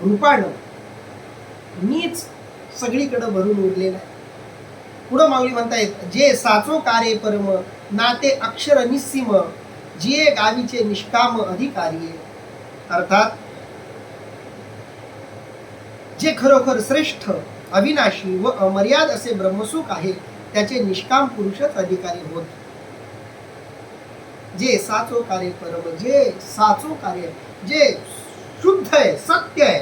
रूपानं मीच सगळीकडे भरून उरलेला आहे. पुढं माऊली म्हणतायत जे साचो कार्य परम नाते अक्षर निस्सीम जिये गावीचे निष्काम अधिकारी. अर्थात जे खरोखर श्रेष्ठ अविनाशी व अमर्याद असे ब्रह्मसुख आहे त्याचे निष्काम पुरुषच अधिकारी होत. जे साचो कार्य परम, जे साचो कार्य, जे शुद्ध आहे, सत्य आहे,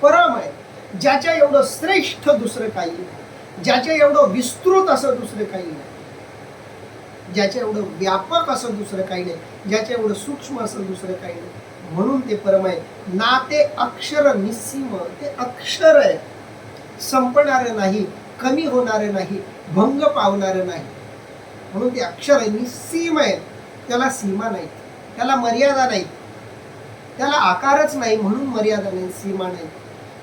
परम आहे, ज्याच्या एवढं श्रेष्ठ दुसरं काही नाही, ज्याच्या एवढं विस्तृत असं दुसरं काही नाही, ज्याच्या एवढं व्यापक असं दुसरं काही नाही, ज्याच्या एवढं सूक्ष्म असं दुसरं काही नाही, म्हणून ते परम आहे. ना ते अक्षर निस्सीम, ते अक्षर आहे, संपणारं नाही, कमी होणारं नाही, भंग पावणारं नाही, म्हणून ते अक्षर निस्सीम आहे. त्याला सीमा नाही, त्याला मर्यादा नाही, त्याला आकारच नाही, म्हणून मर्यादा नाही, सीमा नाही.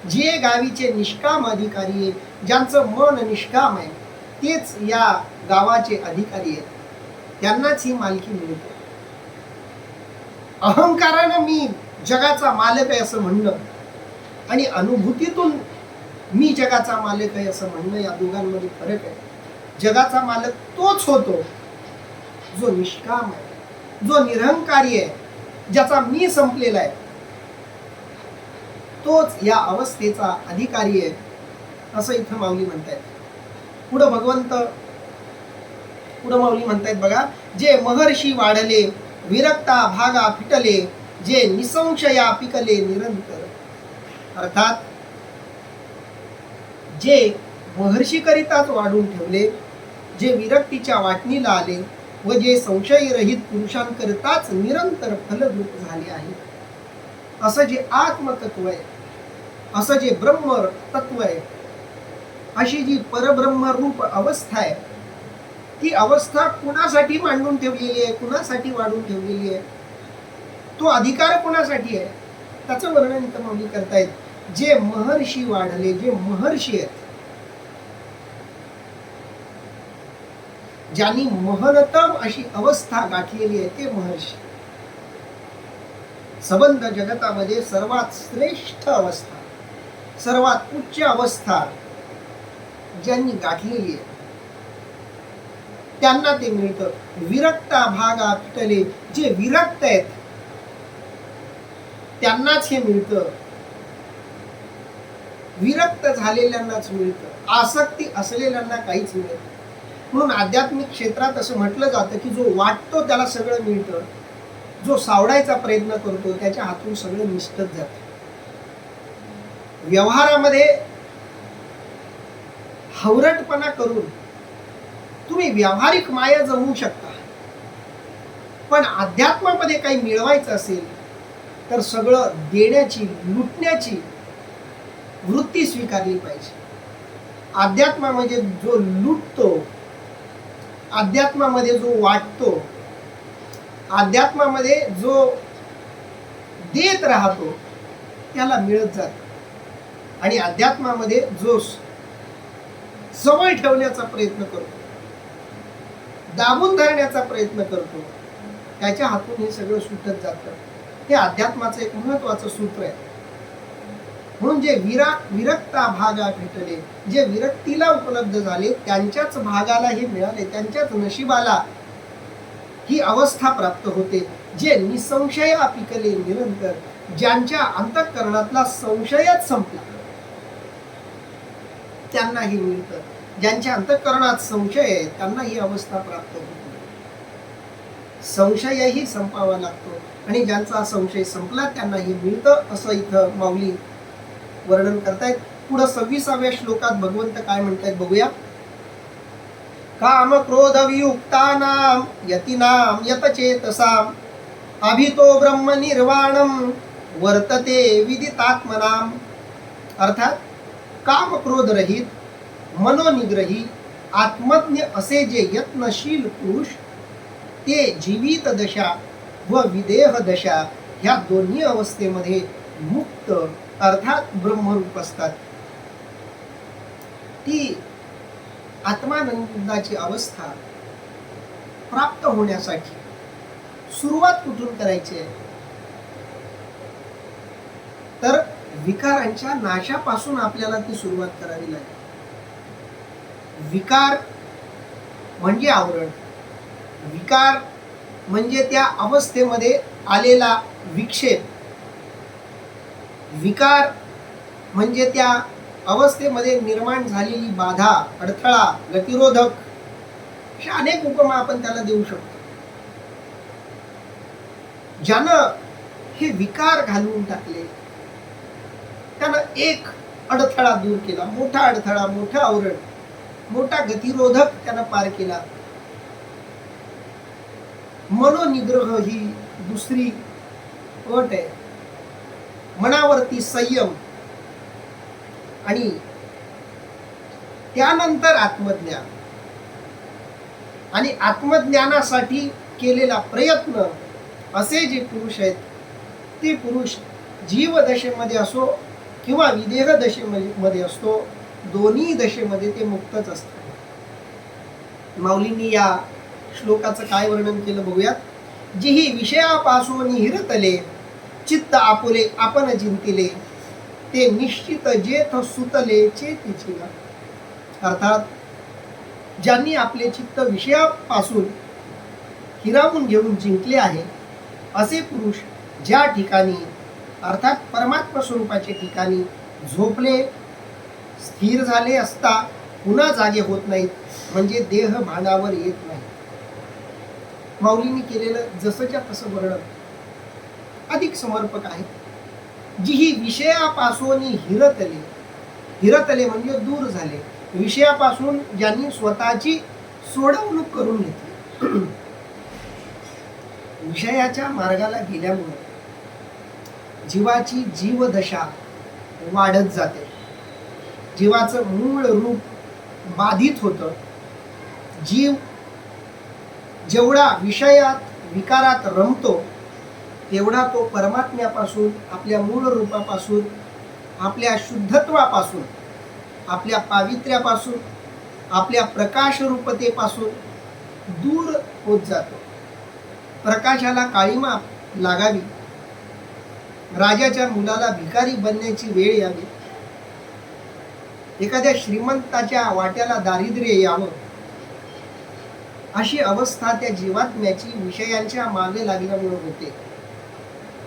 जे गावीचे निष्काम अधिकारी आहे, ज्यांचं मन निष्काम आहे तेच या गावाचे अधिकारी आहेत, त्यांनाच ही मालकी मिळते. अहंकारानं मी जगाचा मालक आहे असं म्हणणं आणि अनुभूतीतून मी जगाचा मालक आहे असं म्हणणं, या दोघांमध्ये फरक आहे. जगाचा मालक तोच होतो जो निष्काम आहे, जो निरहंकारी आहे, ज्याचा मी संपलेला आहे, तोच या अवस्थेचा अधिकारी आहे असं इथं माऊली म्हणतायत. पुढं माऊली म्हणतायत बघा, जे महर्षी वाढले विरक्ता भागा फिटले जे निसंशया पिकले निरंतर. अर्थात जे महर्षी करिताच वाढून ठेवले, जे विरक्तीच्या वाटणीला आले व जे संशयरहित पुरुषांकरिताच निरंतर फलरूप झाले आहे, असं जे आत्मतत्व आहे, असं जे ब्रह्म तत्व आहे, अशी जी परब्रह्म रूप अवस्था आहे, ती अवस्था कुणासाठी मांडून ठेवलेली आहे, कुणासाठी वाढून ठेवलेली आहे, तो अधिकार कुणासाठी आहे, त्याचं वर्णन इथं माऊली करतायत. जे महर्षी वाढले, जे महर्षी आहेत, ज्यांनी महनतम अशी अवस्था गाठलेली आहे, ते महर्षी. संबंध जगतामध्ये सर्वात श्रेष्ठ अवस्था, सर्वात उच्च अवस्था ज्यांनी गाठलेली आहे त्यांना ते मिळतं. विरक्ता भागा फिटले, जे विरक्त आहेत त्यांनाच हे मिळतं, विरक्त झालेल्यांनाच मिळतं, आसक्ती असलेल्यांना काहीच मिळत. म्हणून आध्यात्मिक क्षेत्रात असं म्हटलं जातं की जो वाटतो त्याला सगळं मिळतं, जो सावडायचा प्रयत्न करतो त्याच्या हातून सगळं निष्ठत जातं. व्यवहारामध्ये हवरटपणा करून तुम्ही व्यावहारिक माया जमवू शकता, पण अध्यात्मामध्ये काही मिळवायचं असेल तर सगळं देण्याची, लुटण्याची वृत्ती स्वीकारली पाहिजे. अध्यात्मामध्ये जो लुटतो, अध्यात्मामध्ये जो वाटतो, अध्यात्मामध्ये जो देत राहतो त्याला मिळत जात, आणि अध्यात्मामध्ये जो जवळ ठेवण्याचा प्रयत्न करतो, दाबून धरण्याचा प्रयत्न करतो, त्याच्या हातून हे सगळं सुटत जातं. हे अध्यात्माचं एक महत्वाचं सूत्र आहे. म्हणून जे विरक्ता भागा भेटले, जे विरक्तीला उपलब्ध झाले, त्यांच्याच भागाला हे मिळाले, त्यांच्याच नशिबाला ही अवस्था प्राप्त होते. जे निसंशया पिकले निरंतर, ज्यांच्या अंतःकरणातला संशयच संपला, त्यांना हे मिळतं. ज्यांच्या अंतःकरणात संशय आहे त्यांना ही अवस्था प्राप्त होते. संशयही संपावा लागतो आणि ज्यांचा संशय संपला त्यांना हे मिळतं, असं इथं माऊली वर्णन करतायत. पुढे 26व्या श्लोकात भगवंत काय म्हणतायत बघूया. काम क्रोध वियुक्तानां यतीनां यतचेतसां अभितो ब्रह्म निर्वाणम वर्तते विदितात्मनां. अर्थात काम क्रोध रहित, मनोनिग्रही, आत्मज्ञ असे जे यत्नशील पुरुष, ते जीवित दशा व विदेह दशा ह्या दोन्ही अवस्थेमध्ये मुक्त अर्थात ब्रह्मरूप असतात. ती आत्मानंदाची अवस्था प्राप्त होण्यासाठी सुरुवात कुठून करायची आहे, तर विकारांच्या नाशापासून आपल्याला ती सुरुवात करावी लागेल. विकार म्हणजे आवरण, विकार म्हणजे त्या अवस्थेमध्ये आलेला विक्षेप, विकार म्हणजे त्या अवस्थेमध्ये निर्माण झालेली बाधा, अडथळा, गतिरोधक, अशा अनेक उपमा आपण त्याला देऊ शकतो. ज्यानं हे विकार घालवून टाकले, त्यानं एक अडथळा दूर केला, मोठा अडथळा, मोठं आवरण, मोठा गतिरोधक त्यानं पार केला. मनोनिग्रह ही दुसरी अट आहे. मनावरती संयम आणि त्यानंतर आत्मज्ञान, आणि आत्मज्ञानासाठी केलेला प्रयत्न, असे जे पुरुष आहेत ते पुरुष जीव दशेमध्ये असो किंवा विदेह दशेमध्ये असतो, दोन्ही दशेमध्ये ते मुक्तच असतात. माऊलींनी या श्लोकाचं काय वर्णन केलं बघूयात. जिही विषयापासून हिरतले, चित्त आपुले आपण जिंतिले, ते निश्चित जेथ सुतले चेतिचिला. अर्थात ज्यांनी आपले चित्त विषयापासून हिरावून घेऊन जिंकले आहे, असे पुरुष ज्या ठिकाणी अर्थात परमात्मा स्वरूपाचे ठिकाणी झोपले, स्थिर झाले असता पुन्हा जागे होत नाहीत, म्हणजे देह भानावर येत नाही. माऊलींनी केलेलं जसंच्या तसं वर्णन अधिक समर्पक आहे. जी ही विषयापासून हिरतले, हिरतले म्हणजे दूर झाले, विषयापासून ज्यांनी स्वतःची सोडवणूक करून घेतली. विषयाच्या मार्गाला गेल्यामुळे जीवाची जीवदशा वाढत जाते, जीवाचं मूळ रूप बाधित होतं. जीव जेवढा विषयात विकारात रमतो, तेवढा तो परमात्म्यापासून, आपल्या मूळ रूपापासून, आपल्या शुद्धत्वापासून, आपल्या पावित्र्यापासून, आपल्या प्रकाश रूपतेपासून दूर होत जातो. प्रकाशाला काळीमा लागावी, राजाच्या मुलाला भिकारी बनण्याची वेळ यावी, एखाद्या श्रीमंताच्या वाट्याला दारिद्र्य यावं, अशी अवस्था त्या जीवात्म्याची विषयांच्या मागे लागल्यामुळे होते.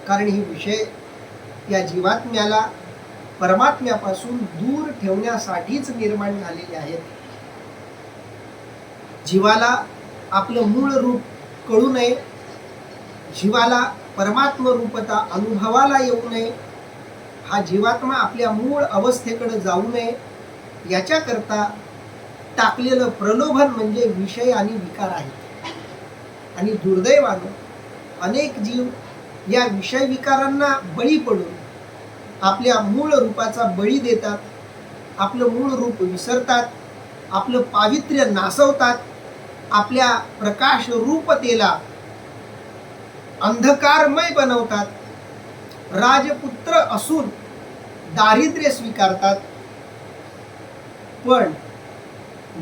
कारण ही विषय या जीवात्म्याला परमात्म्यापासून दूर ठेवण्यासाठीच निर्माण झालेले आहेत. जीवाला आपलं मूळ रूप कळू नये, जीवाला परमात्म रूपता अनुभवाला येऊ नये, हा जीवात्मा आपल्या मूळ अवस्थेकडे जाऊ नये, याच्याकरता टाकलेलं प्रलोभन म्हणजे विषय आणि विकार आहे. आणि दुर्दैवानं अनेक जीव या विषय विकारांना बळी पडून आपल्या मूळ रूपाचा बळी देतात, आपलं मूळ रूप विसरतात, आपलं पावित्र्य नासवतात, आपल्या प्रकाश रूपतेला अंधकारमय बनवतात, राजपुत्र असून दारिद्र्य स्वीकारतात. पण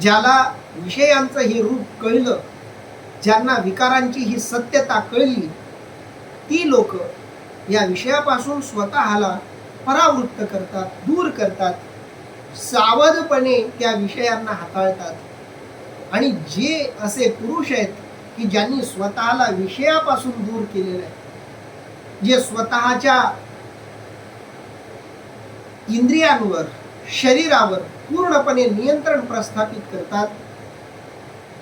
ज्याला विषयांचं हे रूप कळलं, ज्यांना विकारांची ही सत्यता कळली ती लोक या विषयापासून स्वतःला परावृत्त करतात, दूर करतात, सावधपणे त्या विषयांना हाताळतात। आणि जे असे पुरुष आहेत की ज्यांनी स्वतःला विषयापासून दूर केलेलं आहे, जे स्वतःच्या इंद्रियांवर, शरीरावर पूर्णपणे नियंत्रण प्रस्थापित करतात,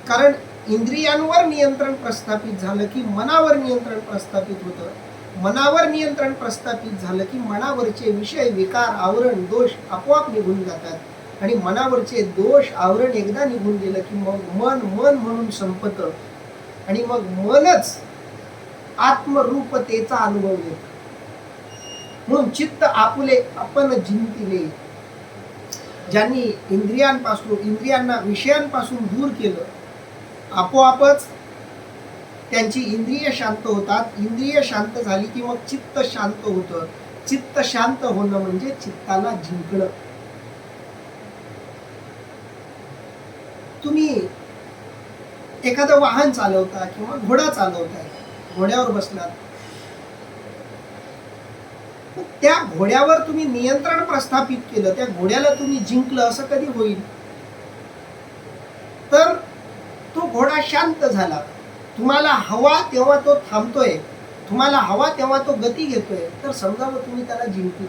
कारण इंद्रियांवर नियंत्रण प्रस्थापित झालं की मनावर नियंत्रण प्रस्थापित होतं, मनावर नियंत्रण प्रस्थापित झालं की मनावरचे विषय, विकार, आवरण, दोष आपोआप निघून जातात, आणि मनावरचे दोष, आवरण एकदा निघून गेलं की मग मन मन म्हणून संपतं, आणि मग मनच आत्मरूपतेचा अनुभव येतो। म्हणून चित्त आपुले आपण जिंतिले, ज्यांनी इंद्रियांना विषयांपासून दूर केलं, आपोआपच त्यांची इंद्रिय शांत होतात। इंद्रिय शांत झाली की मग चित्त शांत होतं। चित्त शांत होणं म्हणजे चित्ताला जिंकणं। तुम्ही एखादं वाहन चालवता किंवा घोडा चालवताय, घोड्यावर बसलात, त्या घोड्यावर तुम्ही नियंत्रण प्रस्थापित केलं, त्या घोड्याला तुम्ही जिंकलं, असं कधी होईल? तर तो घोडा शांत झाला, तुम्हाला हवा तेव्हा तो थांबतोय, तुम्हाला हवा तेव्हा तो गती घेतोय, तर समजा मग तुम्ही त्याला जिंकलं।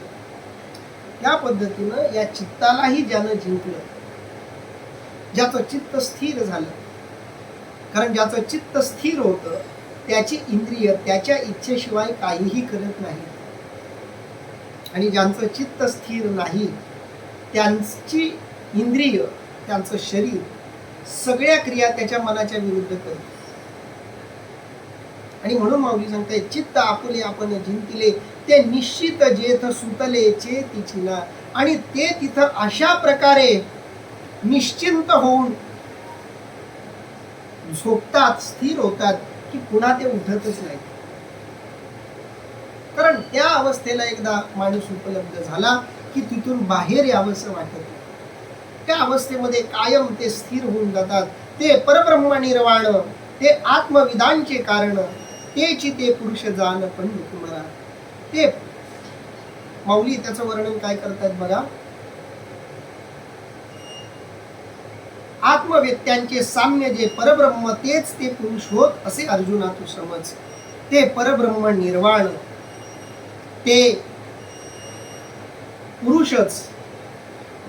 त्या पद्धतीनं या चित्तालाही ज्यानं जिंकलं, ज्याचं चित्त स्थिर झालं, कारण ज्याचं चित्त स्थिर होतं त्याची इंद्रिय त्याच्या इच्छेशिवाय काहीही करत नाही, आणि ज्यांचं चित्त स्थिर नाही त्यांची इंद्रिय, त्यांचं शरीर सगळ्या क्रिया त्याच्या मनाच्या विरुद्ध करते। आणि म्हणून माऊली सांगताय, चित्त आपुले आपण जिंकिले, ते निश्चित जेथ सुतले चेतिचिना, आणि ते तिथं अशा प्रकारे निश्चिंत होऊन झोपतात, स्थिर होतात की पुन्हा ते उठतच नाही, कारण त्या अवस्थेला एकदा माणूस उपलब्ध झाला की तिथून बाहेर यावंसं वाटत नाही। त्या अवस्थेमध्ये कायम ते स्थिर होऊन जातात। ते परब्रह्म निर्वाण, ते आत्मविदांचे कारण, तेची ते पुरुष जाण पंडित मला। ते माऊली त्याचं वर्णन काय करतात बघा, आत्मवेत्यांचे साम्य जे परब्रह्म तेच ते पुरुष होत, असे अर्जुना तू समज। ते परब्रह्म निर्वाण, ते पुरुषच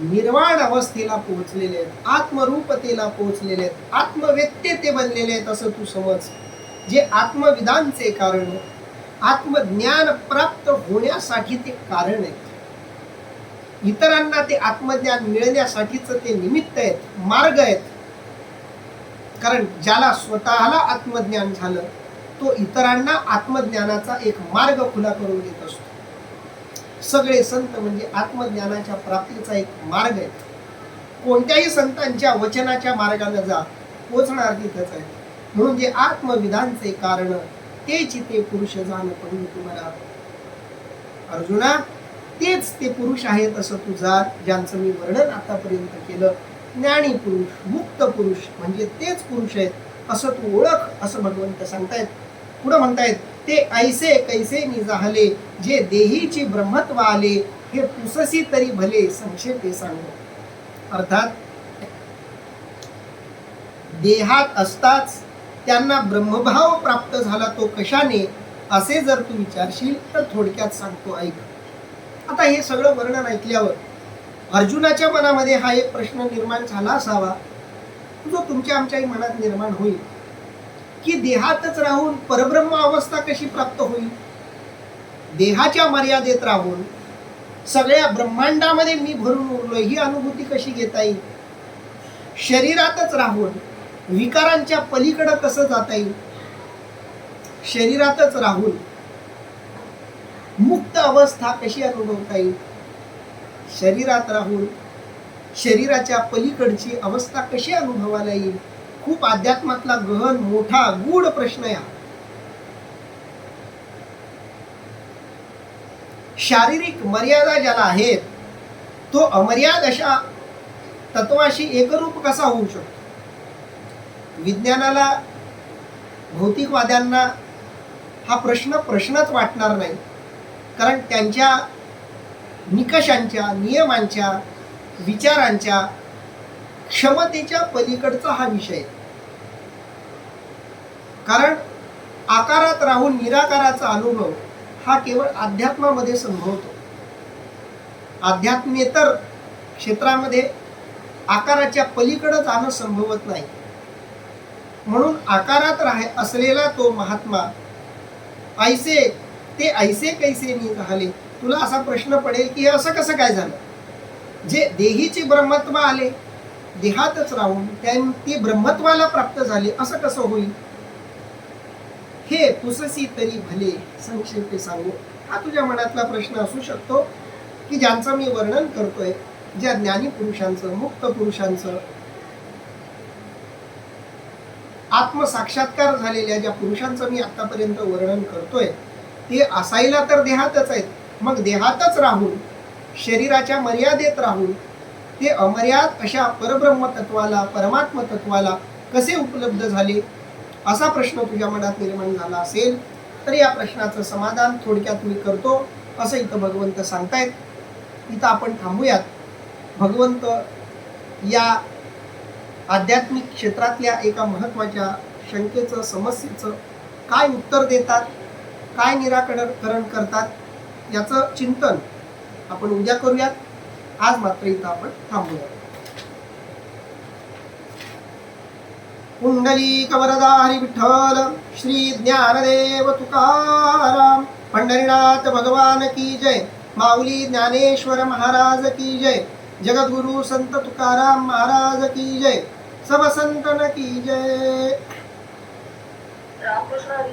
निर्वाण अवस्थेला पोहोचलेले आहेत, आत्मरूपतेला पोहोचलेले आहेत, आत्मवेत्ते ते बनलेले आहेत असं तू समज। जे आत्मविदांचे कारण, आत्मज्ञान प्राप्त होण्यासाठी ते कारण आहेत, इतरांना ते आत्मज्ञान मिळण्यासाठीच ते निमित्त आहेत, मार्ग आहेत। कारण ज्याला स्वतःला आत्मज्ञान झालं तो इतरांना आत्मज्ञानाचा एक मार्ग खुला करून देत असतो। सगळे संत म्हणजे आत्मज्ञानाच्या प्राप्तीचा एक मार्ग आहे। कोणत्याही संतांच्या वचनाच्या मार्गाने जा, पोचणार तिथंच आहे। म्हणून जे आत्मविधानचे कारण, तेच ते पुरुष जाण पडून तुम्हाला अर्जुना, तेच ते पुरुष आहेत असं तू जा, ज्यांचं मी वर्णन आतापर्यंत केलं। ज्ञानी पुरुष, मुक्त पुरुष म्हणजे तेच पुरुष आहेत असं तू ओळख, असं भगवंत सांगतायत। पुढे म्हणतायत, ते ऐसे कैसे निजाहले, जे देहीची ब्रह्मत्व आले, हे पुससी तरी भले संक्षेपे सांगो। अर्थात देहात असताच त्यांना ब्रह्मभाव प्राप्त झाला, तो कशाने, असे जर तू विचारशील तर थोडक्यात सांगतो, ऐक। आता हे सगळं वर्णन ऐकल्यावर अर्जुनाच्या मनामध्ये हा एक प्रश्न निर्माण झाला असावा, जो तुमच्या आमच्याही मनात निर्माण होईल, की देहातच राहून परब्रह्म अवस्था कशी प्राप्त होईल? देहाच्या मर्यादेत राहून सगळ्या ब्रह्मांडामध्ये मी भरून उरलोय ही अनुभूती कशी घेता येईल? शरीरातच राहून विकारांच्या पलीकडे कसं जाता येईल? शरीरातच राहून मुक्त अवस्था कशी अनुभवता येईल? शरीरात राहून शरीराच्या पलीकडची अवस्था कशी अनुभवायला येईल? खूप अध्यात्मातला गहन, मोठा, गूढ प्रश्न आहे हा। शारीरिक मर्यादा ज्याला आहेत तो अमर्याद अशा तत्वाशी एकरूप कसा होऊ शकतो? विज्ञानाला भौतिकवाद्यांना हा प्रश्न प्रश्नच वाटणार नाही, कारण त्यांच्या निकषांच्या, नियमांच्या, विचारांच्या, क्षमतेच्या पलीकडचा हा विषय आहे. कारण आकारात राहून निराकाराचा अनुभव हा केवळ अध्यात्मामध्ये संभवतो. आध्यात्मेतर क्षेत्रामध्ये आकाराच्या पलीकडे जाणं संभवत नाही. म्हणून आकारात असलेला तो महात्मा ऐसे ते ऐसे कैसे मी झाले. तुला असा प्रश्न पडेल की हे असं कसं काय झालं. जे देहीचे ब्रह्मत्व आले, देहातच राहून ते ब्रह्मत्वाला प्राप्त झाले, असं कसं होईल. हे पुससी तरी भले संक्षेपे सांगू. हा तुझ्या मनातला प्रश्न असू शकतो की ज्यांचं मी वर्णन करतोय, ज्या ज्ञानी पुरुषांचं, मुक्त पुरुषांचं, आत्मसाक्षात्कार झालेल्या ज्या पुरुषांचं मी आतापर्यंत वर्णन करतोय, ते असायला तर देहातच आहेत. मग देहातच राहून, शरीराच्या मर्यादेत राहून ते अमर्याद अशा परब्रह्म तत्वाला, परमात्म तत्वाला कसे उपलब्ध झाले, असा प्रश्न तुझ्या मनात निर्माण झाला असेल तर या प्रश्नाचं समाधान थोडक्यात मी करतो, असं इथं भगवंत सांगतायत. इथं आपण थांबूयात. भगवंत या आध्यात्मिक क्षेत्रातल्या एका महत्त्वाच्या शंकेचं, समस्येचं काय उत्तर देतात, काय निराकरण करतात, याचं चिंतन आपण उद्या करूयात. आज मात्र इथं आपण थांबूयात. पुंडलिक वरदा हरी विठ्ठल, श्री ज्ञानदेव तुकाराम, पंढरीनाथ भगवान की जय, माऊली ज्ञानेश्वर महाराज की जय, जगद्गुरु संत तुकाराम महाराज की जय, सब संतन की जय. रामकृष्ण हरी.